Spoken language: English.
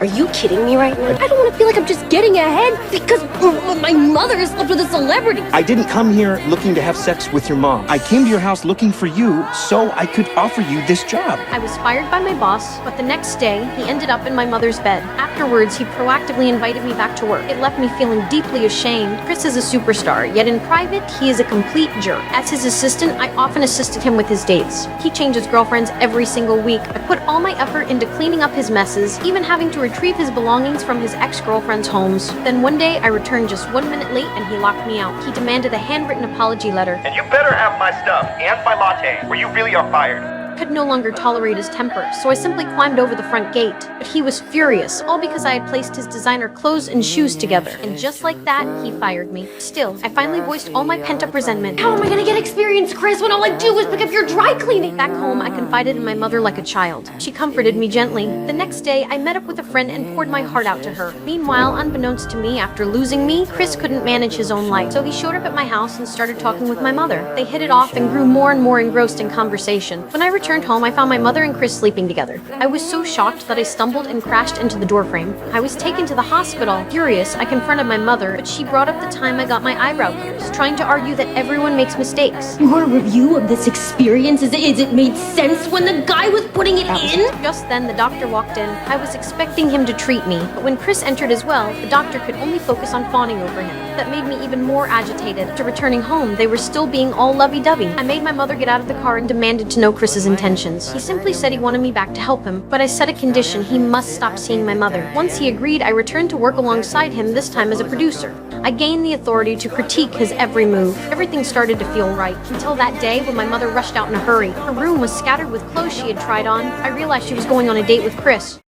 Are you kidding me right now? I don't want to feel like I'm just getting ahead because my mother slept with a celebrity. I didn't come here looking to have sex with your mom. I came to your house looking for you so I could offer you this job. I was fired by my boss, but the next day, he ended up in my mother's bed. Afterwards, he proactively invited me back to work. It left me feeling deeply ashamed. Chris is a superstar, yet in private, he is a complete jerk. As his assistant, I often assisted him with his dates. He changes girlfriends every single week. I put all my effort into cleaning up his messes, even having to retrieve his belongings from his ex-girlfriend's homes. Then one day, I returned just 1 minute late and he locked me out. He demanded a handwritten apology letter. And you better have my stuff and my latte, or you really are fired. I could no longer tolerate his temper, so I simply climbed over the front gate. But he was furious, all because I had placed his designer clothes and shoes together. And just like that, he fired me. Still, I finally voiced all my pent-up resentment. How am I gonna get experience, Chris, when all I do is pick up your dry cleaning? Back home, I confided in my mother like a child. She comforted me gently. The next day, I met up with a friend and poured my heart out to her. Meanwhile, unbeknownst to me, after losing me, Chris couldn't manage his own life. So he showed up at my house and started talking with my mother. They hit it off and grew more and more engrossed in conversation. When I returned home, I found my mother and Chris sleeping together. I was so shocked that I stumbled and crashed into the doorframe. I was taken to the hospital. Furious, I confronted my mother, but she brought up the time I got my eyebrow pierced, trying to argue that everyone makes mistakes. Your review of this experience, is it made sense when the guy was putting it in? Just then, the doctor walked in. I was expecting him to treat me, but when Chris entered as well, the doctor could only focus on fawning over him. That made me even more agitated. After returning home, they were still being all lovey-dovey. I made my mother get out of the car and demanded to know Chris's intentions. He simply said he wanted me back to help him, but I set a condition: he must stop seeing my mother. Once he agreed, I returned to work alongside him, this time as a producer. I gained the authority to critique his every move. Everything started to feel right, until that day when my mother rushed out in a hurry. Her room was scattered with clothes she had tried on. I realized she was going on a date with Chris.